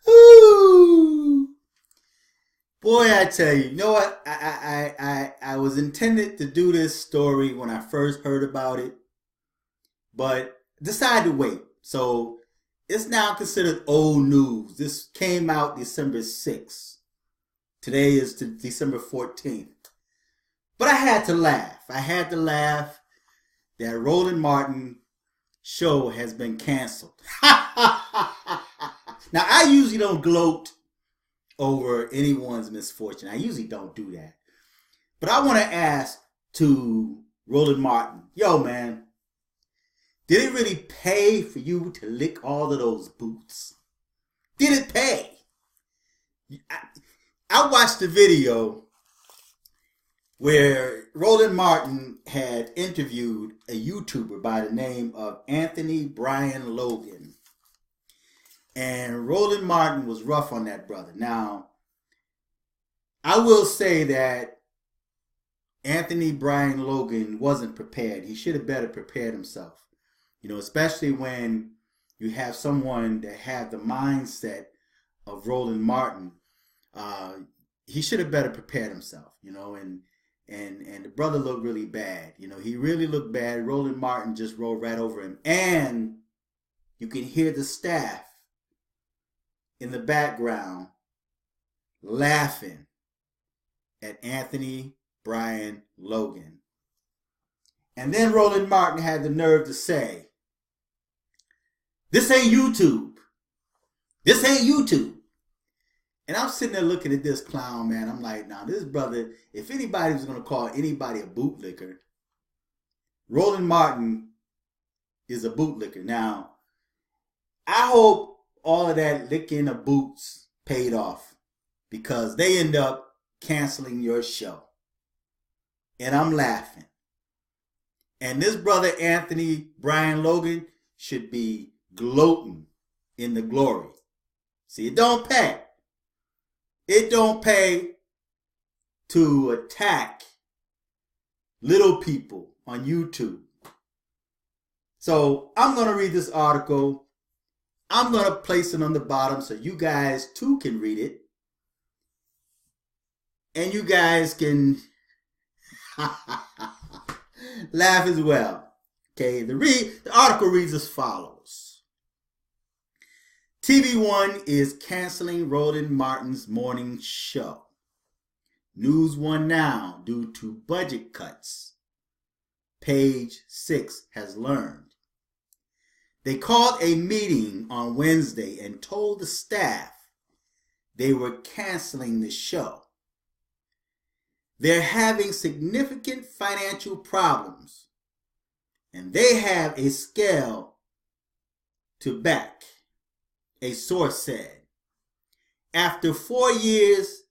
Ooh. Boy, I tell you, you know what? I was intended to do this story when I first heard about it, but decided to wait. So it's now considered old news. This came out December 6th. Today is December 14th. But I had to laugh. I had to laugh that Roland Martin show has been canceled. Now, I usually don't gloat over anyone's misfortune. I usually don't do that. But I want to ask to Roland Martin, yo, man, did it really pay for you to lick all of those boots? Did it pay? I watched the video where Roland Martin had interviewed a YouTuber by the name of Anthony Brian Logan. And Roland Martin was rough on that brother. Now, I will say that Anthony Brian Logan wasn't prepared. He should have better prepared himself. You know, especially when you have someone that had the mindset of Roland Martin. He should have better prepared himself, you know, and the brother looked really bad. You know, he really looked bad. Roland Martin just rolled right over him. And you can hear the staff in the background laughing at Anthony Brian Logan. And then Roland Martin had the nerve to say, "This ain't YouTube. This ain't YouTube." And I'm sitting there looking at this clown, man. I'm like, now this brother, if anybody was going to call anybody a bootlicker, Roland Martin is a bootlicker. Now, I hope all of that licking of boots paid off, because they end up canceling your show. And I'm laughing. And this brother, Anthony Brian Logan, should be gloating in the glory. See, it don't pay. It don't pay to attack little people on YouTube. So I'm going to read this article. I'm going to place it on the bottom so you guys too can read it. And you guys can laugh as well. Okay, the article reads as follows. TV One is canceling Roland Martin's morning show. News One now due to budget cuts. Page 6 has learned. They called a meeting on Wednesday and told the staff they were canceling the show. They're having significant financial problems, and they have a scale to back, a source said. After 4 years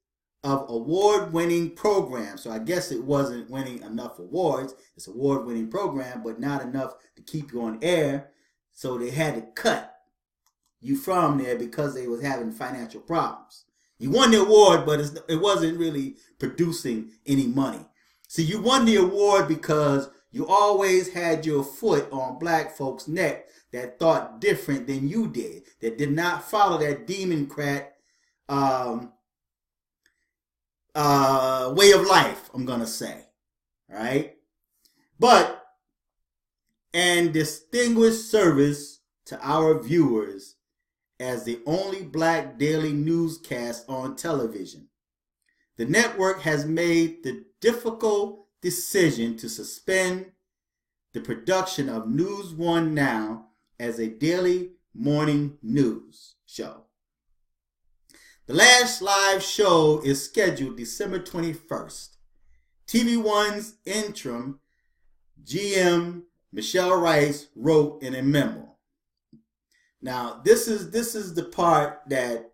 of award-winning program, so I guess it wasn't winning enough awards. It's an award-winning program, but not enough to keep you on air. So they had to cut you from there because they was having financial problems. You won the award, but it wasn't really producing any money. See, you won the award because you always had your foot on black folks' neck that thought different than you did, that did not follow that Democrat way of life, I'm going to say. All right? But, and distinguished service to our viewers as the only black daily newscast on television. The network has made the difficult decision to suspend the production of News One Now as a daily morning news show. The last live show is scheduled December 21st. TV One's interim GM Michelle Rice wrote in a memo. Now, this is the part that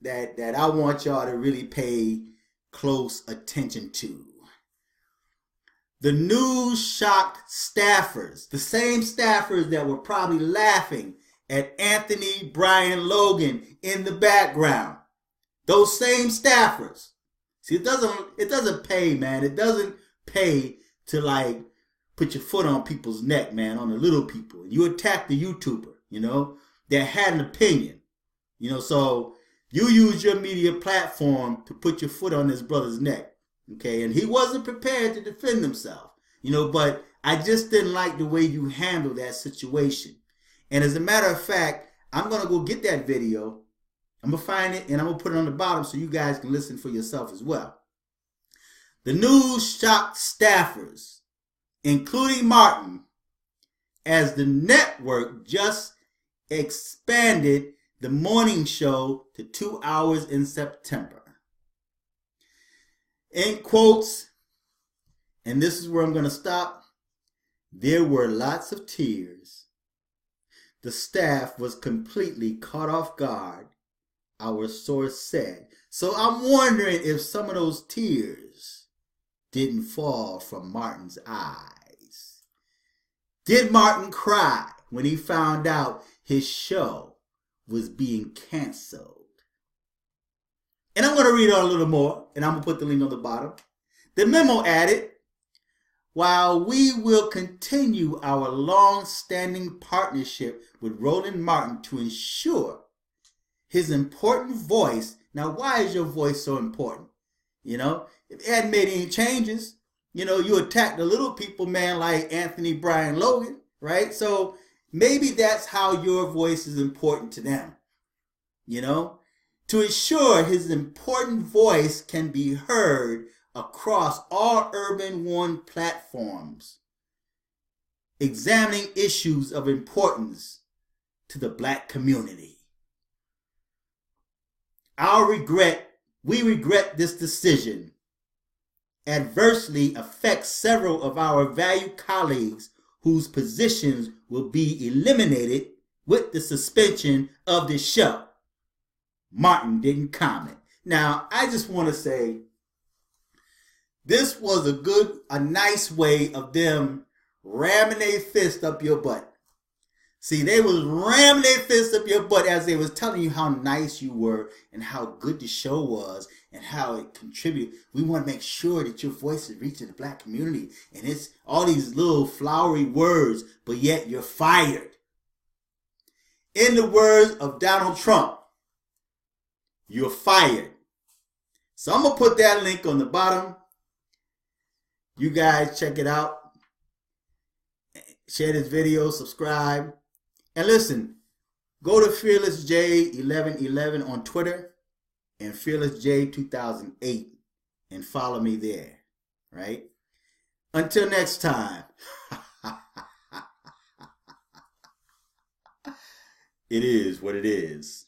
I want y'all to really pay close attention to. The news shocked staffers, the same staffers that were probably laughing at Anthony Brian Logan in the background. Those same staffers. See, it doesn't pay, man. It doesn't pay to like put your foot on people's neck, man, on the little people. You attack the YouTuber, that had an opinion. So you use your media platform to put your foot on this brother's neck. Okay, and he wasn't prepared to defend himself, but I just didn't like the way you handled that situation. And as a matter of fact, I'm going to go get that video. I'm going to find it and I'm going to put it on the bottom so you guys can listen for yourself as well. The news shocked staffers, including Martin, as the network just expanded the morning show to 2 hours in September. In quotes, and this is where I'm going to stop, there were lots of tears. The staff was completely caught off guard, our source said. So I'm wondering if some of those tears didn't fall from Martin's eyes. Did Martin cry when he found out his show was being canceled? And I'm going to read on a little more, and I'm going to put the link on the bottom. The memo added, while we will continue our long-standing partnership with Roland Martin to ensure his important voice. Now, why is your voice so important? If it hadn't made any changes, you attack the little people, man, like Anthony Brian Logan, right? So maybe that's how your voice is important to them, to ensure his important voice can be heard across all Urban One platforms, examining issues of importance to the Black community. We regret this decision adversely affects several of our valued colleagues whose positions will be eliminated with the suspension of this show. Martin didn't comment. Now, I just want to say this was a nice way of them ramming their fist up your butt. See, they was ramming their fist up your butt as they was telling you how nice you were and how good the show was and how it contributed. We want to make sure that your voice is reaching the Black community. And it's all these little flowery words, but yet you're fired. In the words of Donald Trump, you're fired. So I'm going to put that link on the bottom. You guys check it out. Share this video, subscribe. And listen, go to FearlessJ1111 on Twitter and FearlessJ2008 and follow me there, right? Until next time. It is what it is.